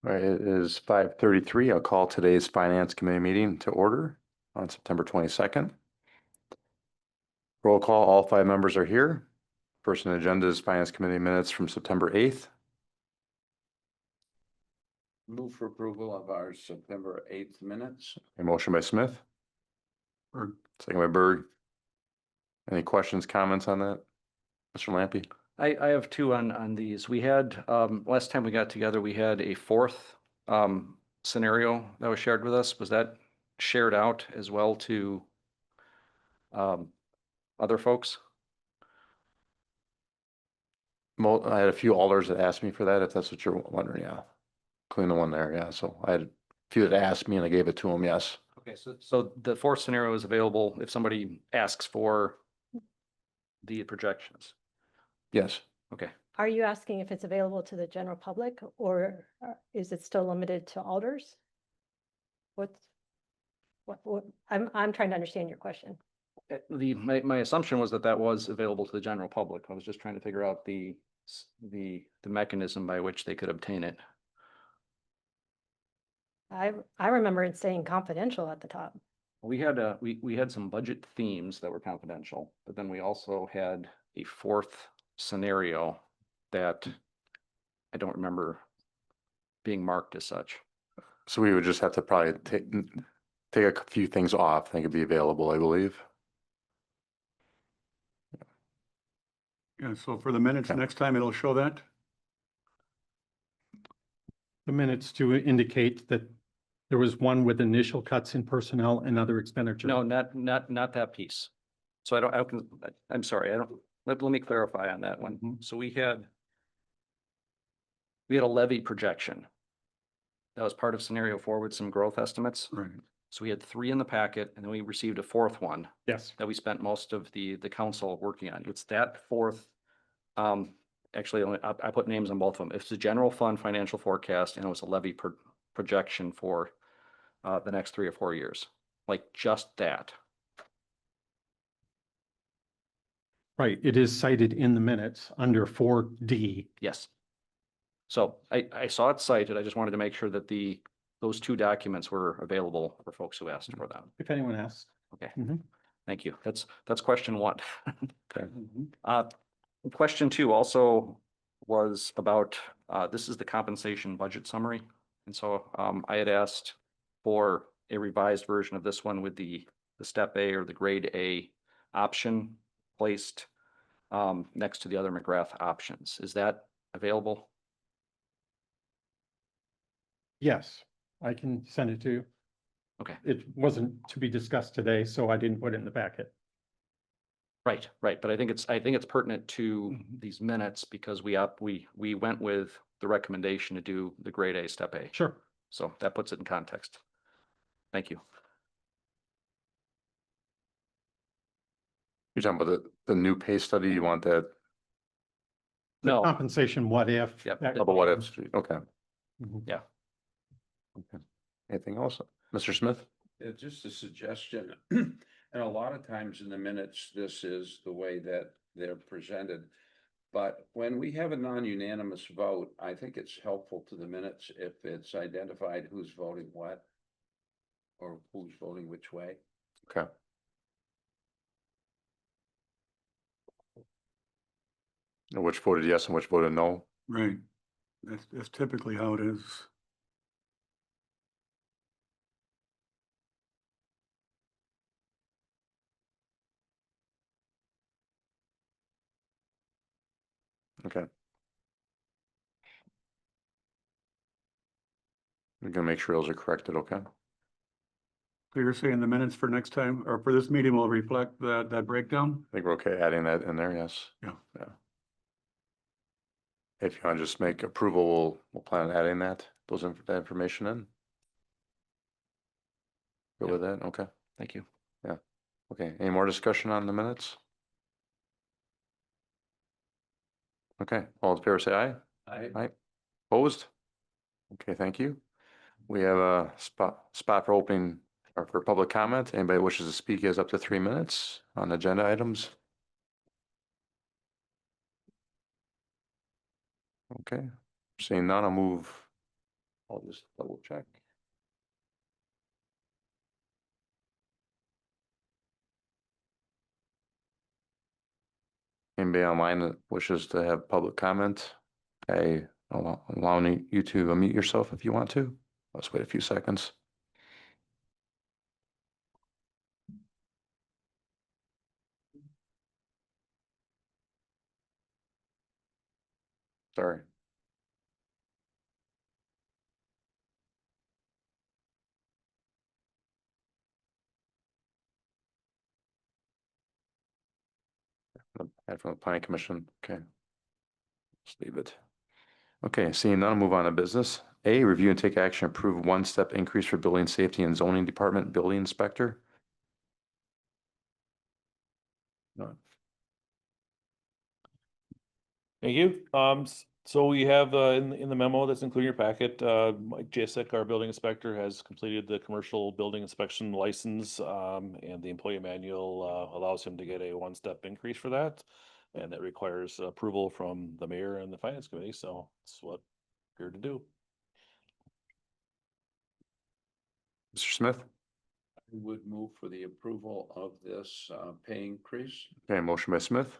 All right, it is 5:33. I'll call today's Finance Committee meeting to order on September 22nd. Roll call, all five members are here. First on the agenda is Finance Committee minutes from September 8th. Move for approval of our September 8th minutes. A motion by Smith. Berg. Second by Berg. Any questions, comments on that? Mr. Lampy? I have two on these. We had, last time we got together, we had a fourth scenario that was shared with us. Was that shared out as well to other folks? I had a few alders that asked me for that, if that's what you're wondering, yeah. Including the one there, yeah. So I had a few that asked me and I gave it to them, yes. Okay, so the fourth scenario is available if somebody asks for the projections. Yes. Okay. Are you asking if it's available to the general public or is it still limited to alders? What, I'm trying to understand your question. My assumption was that that was available to the general public. I was just trying to figure out the mechanism by which they could obtain it. I remember it saying confidential at the top. We had we had some budget themes that were confidential, but then we also had a fourth scenario that I don't remember being marked as such. So we would just have to probably take a few things off. They could be available, I believe. Yeah, so for the minutes, Okay. next time it'll show that. The minutes to indicate that there was one with initial cuts in personnel and other expenditure. No, not that piece. So I'm sorry, let me clarify on that one. Mhm. So we had a levy projection. That was part of scenario 4 with some growth estimates. Right. So we had 3 in the packet and then we received a fourth one Yes. that we spent most of the council working on. It's that fourth, actually, I put names on both of them. It's the general fund financial forecast and it was a levy projection for the next 3 or 4 years, like just that. Right. It is cited in the minutes under 4D. Yes. So I saw it cited. I just wanted to make sure that those 2 documents were available for folks who asked for them. If anyone asks. Okay. Mhm. Thank you. That's question 1. Okay. Question 2 also was about, this is the compensation budget summary. And so I had asked for a revised version of this one with the step A or the grade A option placed next to the other McGrath options. Is that available? Yes, I can send it to you. Okay. It wasn't to be discussed today, so I didn't put it in the packet. Right. But I think it's pertinent to Mhm. these minutes because we went with the recommendation to do the grade A, step A. Sure. So that puts it in context. Thank you. You're talking about the new pay study, you want that The No, compensation, what if? Yep. that- double what if, okay. Mhm. Okay. Anything else? Mr. Smith? Just a suggestion, and a lot of times in the minutes, this is the way that they're presented. But when we have a non-unanimous vote, I think it's helpful to the minutes if it's identified who's voting what. Or who's voting which way. Okay. And which voted yes and which voted no? Right. That's typically how it is. Okay. We're gonna make sure those are corrected, okay? So you're saying the minutes for next time or for this meeting will reflect that breakdown? I think we're okay adding that in there, yes? Yeah. Yeah. If you want to just make approval, we'll plan on adding that information in. Go with that, okay, thank you. okay, any more discussion on the minutes? Okay, all in favor, say aye. Aye. Opposed? Okay, thank you. We have a spot for opening or for public comment. Anybody wishes to speak has up to 3 minutes on agenda items. Okay, seeing none, I'll move I'll just double check. Anybody online that wishes to have public comment? Allowing you to unmute yourself if you want to. Let's wait a few seconds. Sorry. And from the planning commission, okay. Let's leave it. Okay, seeing none, move on to business. A, review and take action, approve one-step increase for building safety and zoning department building inspector. No. Thank you. So we have, in the memo that's included in your packet, Mike Jasek, our building inspector, has completed the commercial building inspection license. And the employee manual, allows him to get a one-step increase for that. And that requires approval from the mayor and the finance committee, so it's what we're here to do. Mr. Smith? I would move for the approval of this pay increase. Okay, motion by Smith,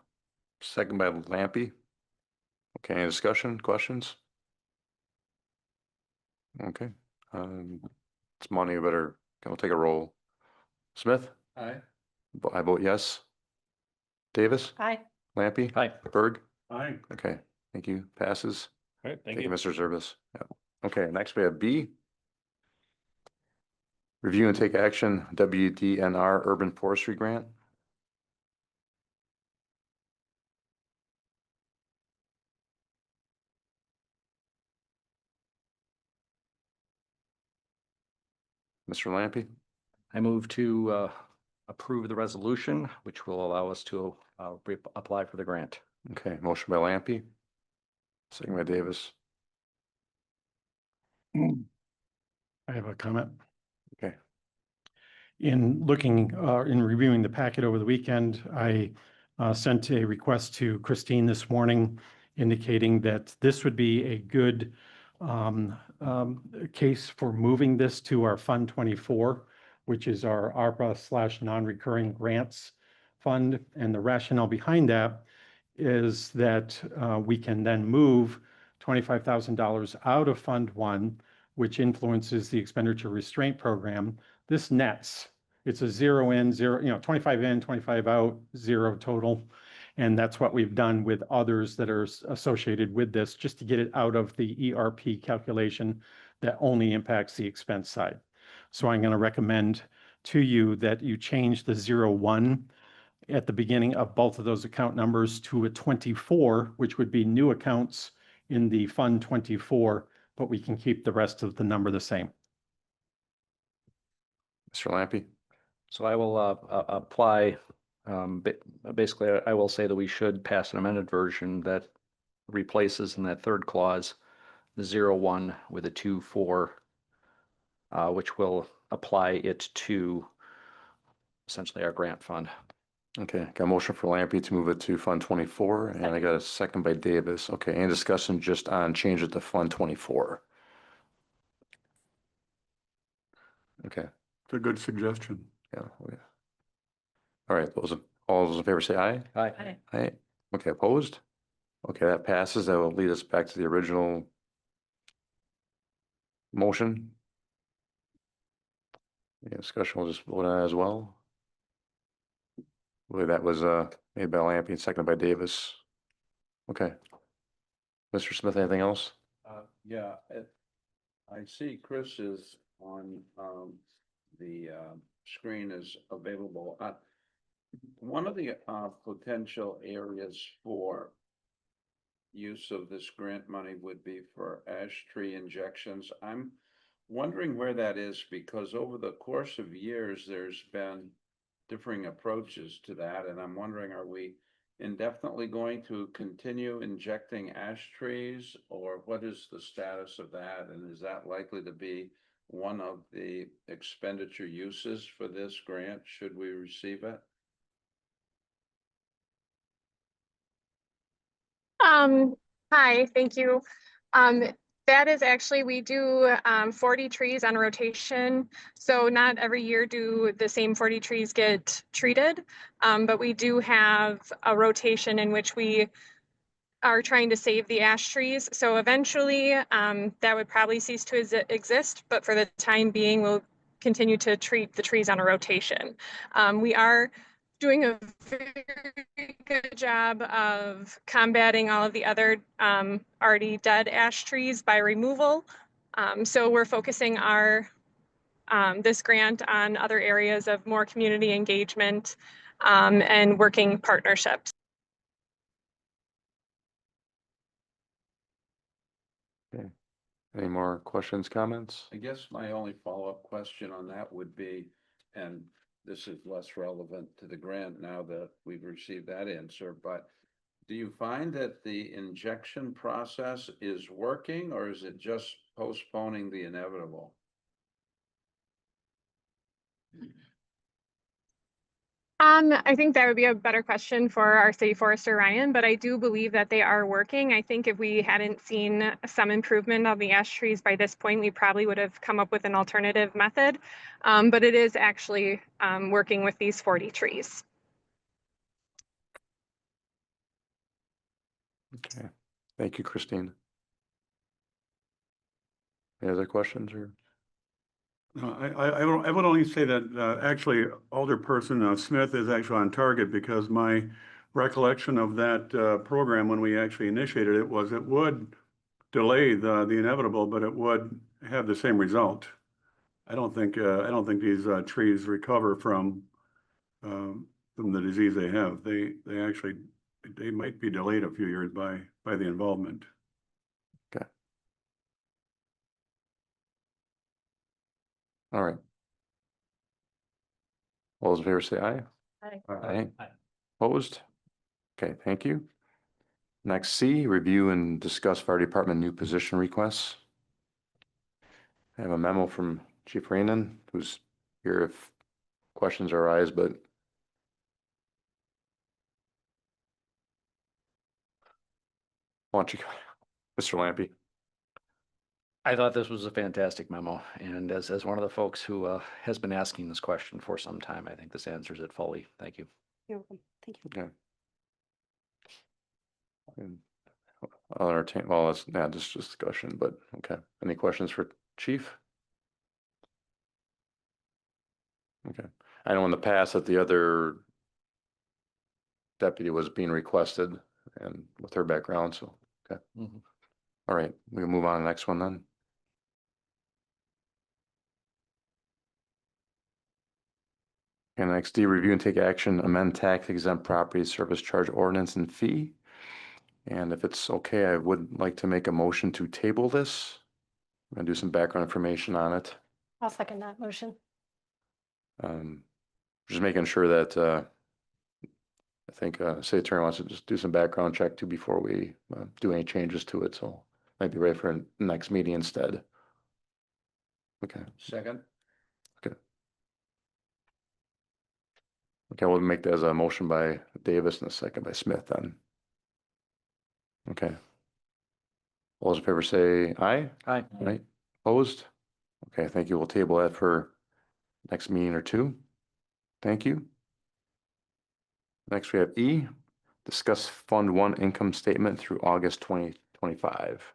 second by Lampy. Okay, any discussion, questions? Okay, it's money, better, we'll take a roll. Smith? Aye. I vote yes. Davis? Aye. Lampy? Hi. Berg? Aye. Okay, thank you, passes. All right, thank Thank you, you. Mr. Zerbis. Yeah. Okay, next we have B. Review and take action, WDNR Urban Forestry Grant. Mr. Lampy? I move to approve the resolution, which will allow us to apply for the grant. Okay, motion by Lampy. Second by Davis. I have a comment. Okay. In looking, in reviewing the packet over the weekend, I sent a request to Christine this morning indicating that this would be a good case for moving this to our Fund 24, which is our ARPA / non-recurring grants fund. And the rationale behind that is that we can then move $25,000 out of Fund 1, which influences the expenditure restraint program. This nets. It's a 0 in, 0, 25 in, 25 out, 0 total. And that's what we've done with others that are associated with this, just to get it out of the ERP calculation that only impacts the expense side. So I'm going to recommend to you that you change the 01 at the beginning of both of those account numbers to a 24, which would be new accounts in the Fund 24, but we can keep the rest of the number the same. Mr. Lampy? So I will apply, basically, I will say that we should pass an amended version that replaces in that third clause the 01 with a 24, which will apply it to essentially our grant fund. Okay, got a motion for Lampy to move it to Fund 24, and I got a second by Davis. Okay, any discussion just on change it to Fund 24? Okay, It's a good suggestion. yeah. All right, all those in favor say aye. Aye. Aye. Aye. Okay, opposed? Okay, that passes. That will lead us back to the original motion. Any discussion, we'll just vote on it as well. I believe that was made by Lampy and seconded by Davis. Okay. Mr. Smith, anything else? Yeah, I see Chris is on the screen is available. One of the potential areas for use of this grant money would be for ash tree injections. I'm wondering where that is, because over the course of years, there's been differing approaches to that, and I'm wondering, are we indefinitely going to continue injecting ash trees, or what is the status of that? And is that likely to be one of the expenditure uses for this grant, should we receive it? Hi, thank you. That is actually, we do 40 trees on rotation. So not every year do the same 40 trees get treated. But we do have a rotation in which we are trying to save the ash trees. So eventually that would probably cease to exist. But for the time being, we'll continue to treat the trees on a rotation. We are doing a very good job of combating all of the other already dead ash trees by removal. So we're focusing our this grant on other areas of more community engagement and working partnerships. Any more questions, comments? I guess my only follow-up question on that would be, and this is less relevant to the grant now that we've received that answer, but do you find that the injection process is working, or is it just postponing the inevitable? I think that would be a better question for our city forester, Ryan, but I do believe that they are working. I think if we hadn't seen some improvement of the ash trees by this point, we probably would have come up with an alternative method. But it is actually working with these 40 trees. Okay, thank you, Christine. Any other questions or? No, I would only say that actually Alderperson Smith is actually on target, because my recollection of that program when we actually initiated it was it would delay the inevitable, but it would have the same result. I don't think these trees recover from the disease they have. They might be delayed a few years by the involvement. Okay. All right. All those in favor say aye. Aye. Aye. Opposed? Okay, thank you. Next, C, review and discuss fire department new position requests. I have a memo from Chief Rainan, who's here if questions arise, but why don't you, Mr. Lampy? I thought this was a fantastic memo, and as one of the folks who has been asking this question for some time, I think this answers it fully. Thank you. You're welcome. Thank you. Okay. And I'll entertain, well, it's not just discussion, but okay. Any questions for Chief? Okay. I know in the past that the other deputy was being requested and with her background, so, okay. Mhm. All right, we can move on to the next one then. And next D, review and take action, amend tax exempt property service charge ordinance and fee. And if it's okay, I would like to make a motion to table this. I'm gonna do some background information on it. I'll second that motion. Just making sure that, I think, city attorney wants to just do some background check too before we do any changes to it, so might be ready for next meeting instead. Okay, Second? okay, we'll make that as a motion by Davis and a second by Smith then. Okay. All those in favor say aye. Aye. Aye. Opposed? Okay, thank you. We'll table that for next meeting or two. Thank you. Next, we have E, discuss Fund 1 income statement through August 2025.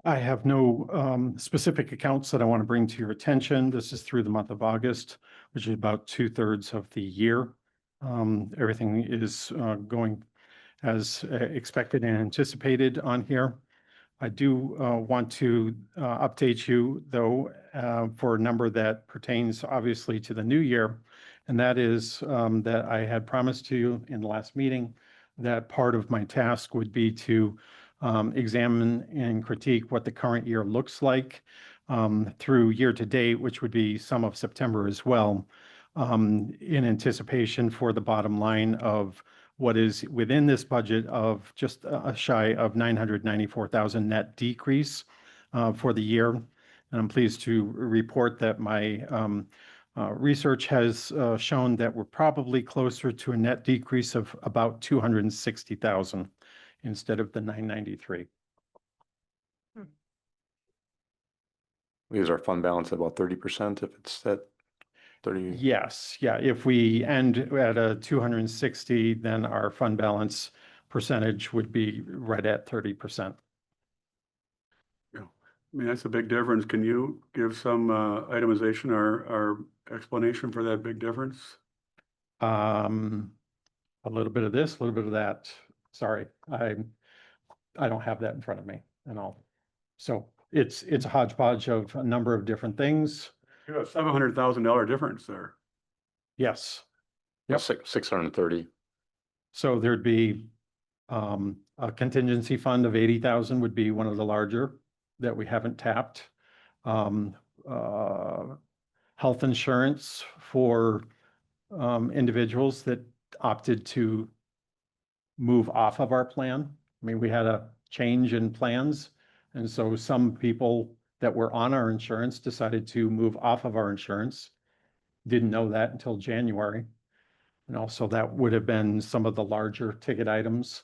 I have no specific accounts that I want to bring to your attention. This is through the month of August, which is about 2/3 of the year. Everything is going as expected and anticipated on here. I do want to update you, though, for a number that pertains obviously to the new year. And that is that I had promised to you in the last meeting that part of my task would be to examine and critique what the current year looks like through year to date, which would be some of September as well, in anticipation for the bottom line of what is within this budget of just a shy of 994,000 net decrease for the year. And I'm pleased to report that my Research has shown that we're probably closer to a net decrease of about 260,000 instead of the 993. Leaves our fund balance at about 30% if it's at 30. Yes, yeah, if we end at a 260, then our fund balance percentage would be right at 30%. I mean, that's a big difference. Can you give some itemization or explanation for that big difference? A little bit of this, a little bit of that. Sorry, I don't have that in front of me and all. So it's a hodgepodge of a number of different things. You have $700,000 difference there. Yes. Yep. 630. So there'd be a contingency fund of 80,000 would be one of the larger that we haven't tapped. Health insurance for individuals that opted to move off of our plan. I mean, we had a change in plans. And so some people that were on our insurance decided to move off of our insurance. Didn't know that until January. And also that would have been some of the larger ticket items.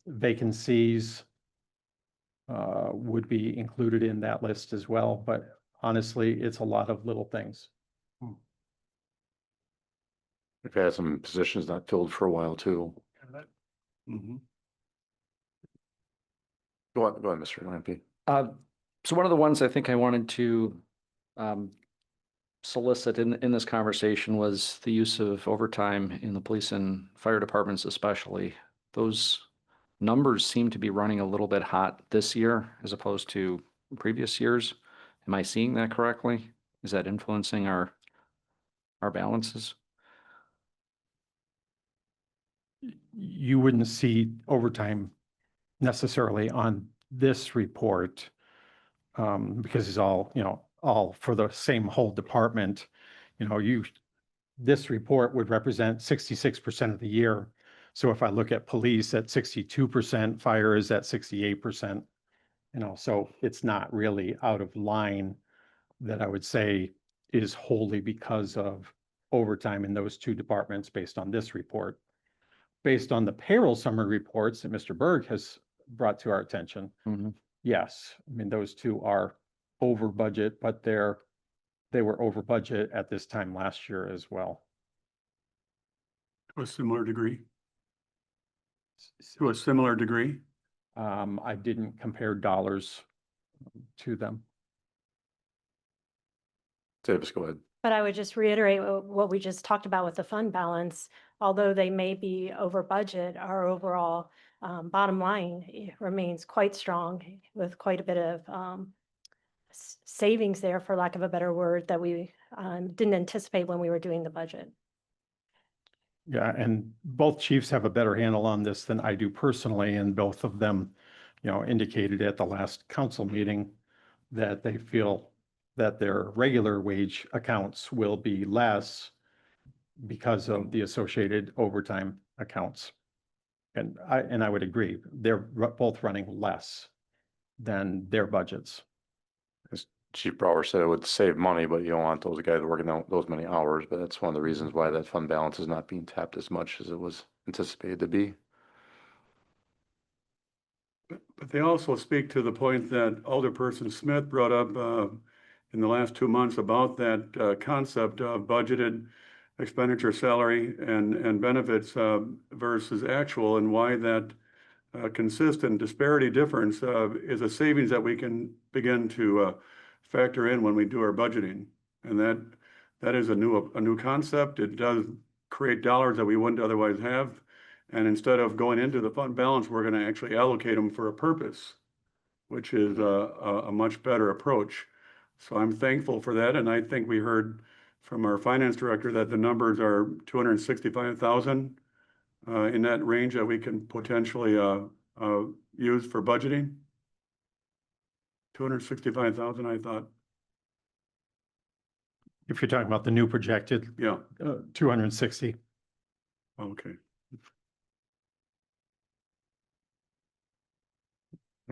Vacancies would be included in that list as well. But honestly, it's a lot of little things. We've had some positions not filled for a while too. Mhm. Go on, Mr. Lampy. So one of the ones I think I wanted to solicit in this conversation was the use of overtime in the police and fire departments especially. Those numbers seem to be running a little bit hot this year as opposed to previous years. Am I seeing that correctly? Is that influencing our balances? You wouldn't see overtime necessarily on this report because it's all, all for the same whole department. This report would represent 66% of the year. So if I look at police at 62%, fire is at 68%, so it's not really out of line that I would say is wholly because of overtime in those two departments based on this report. Based on the payroll summary reports that Mr. Berg has brought to our attention, yes, I mean, those two are over budget, but they were over budget at this time last year as well. To a similar degree. To a similar degree. I didn't compare dollars to them. Davis, go ahead. But I would just reiterate what we just talked about with the fund balance. Although they may be over budget, our overall bottom line remains quite strong with quite a bit of savings there, for lack of a better word, that we didn't anticipate when we were doing the budget. Yeah, and both chiefs have a better handle on this than I do personally, and both of them, indicated at the last council meeting that they feel that their regular wage accounts will be less because of the associated overtime accounts. And I would agree, they're both running less than their budgets. As Chief Brower said, it would save money, but you don't want those guys working out those many hours. But that's one of the reasons why that fund balance is not being tapped as much as it was anticipated to be. But they also speak to the point that Alderperson Smith brought up in the last 2 months about that concept of budgeted expenditure, salary and benefits versus actual, and why that consistent disparity difference is a savings that we can begin to factor in when we do our budgeting. And that is a new concept. It does create dollars that we wouldn't otherwise have. And instead of going into the fund balance, we're going to actually allocate them for a purpose, which is a much better approach. So I'm thankful for that. And I think we heard from our finance director that the numbers are 265,000 in that range that we can potentially use for budgeting. 265,000, I thought. If you're talking about the new projected, Yeah, 260. okay.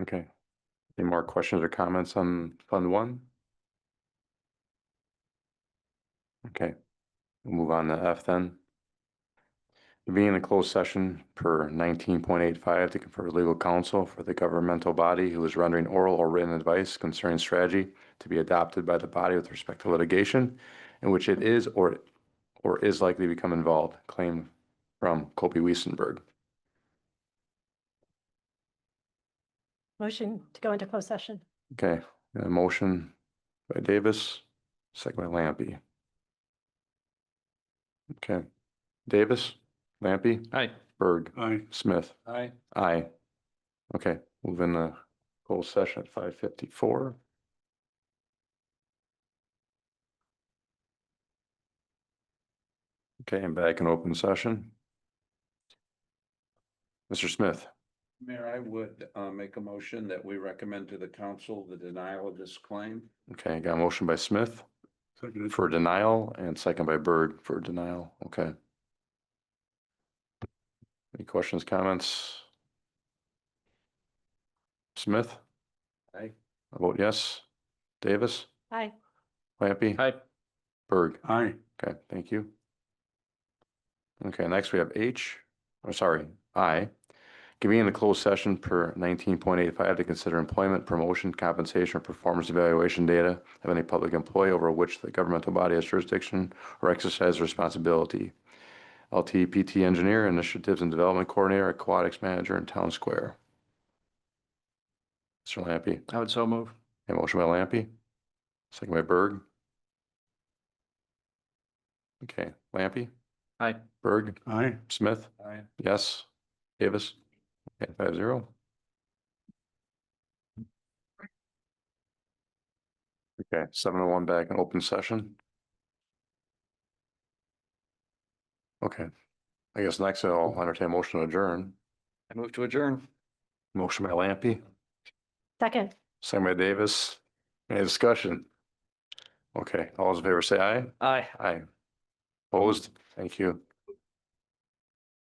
Okay. Any more questions or comments on Fund 1? Okay, we'll move on to F then. Being in a closed session per 19.85 to confer with legal counsel for the governmental body who is rendering oral or written advice concerning strategy to be adopted by the body with respect to litigation in which it is or is likely to become involved. Claim from Kobe Weisenberg. Motion to go into closed session. Okay, got a motion by Davis, second by Lampy. Okay, Davis, Lampy, Aye. Berg, Aye. Smith. Aye. Aye. Okay, move in the closed session at 5:54. Okay, and back in open session. Mr. Smith, Mayor, I would make a motion that we recommend to the council the denial of this claim. okay, got a motion by Smith Seconded. for denial and second by Berg for denial. Okay. Any questions, comments? Smith? Aye. I vote yes. Davis? Aye. Lampy? Aye. Berg? Aye. Okay, thank you. Okay, next we have I. Convene the closed session per 19.85 to consider employment, promotion, compensation, or performance evaluation data of any public employee over which the governmental body has jurisdiction or exercise responsibility. LTPT engineer, initiatives and development coordinator, aquatics manager, and town square. Mr. Lampy, I would so move. a motion by Lampy, second by Berg. Okay, Lampy, Aye. Berg, Aye. Smith, Aye. yes, Davis, okay, 5-0. Okay, 7:01 back in open session. Okay, I guess next I'll entertain a motion to adjourn. I move to adjourn. Motion by Lampy, Second. second by Davis. Any discussion? Okay, all those in favor say aye. Aye. Aye. Opposed? Thank you.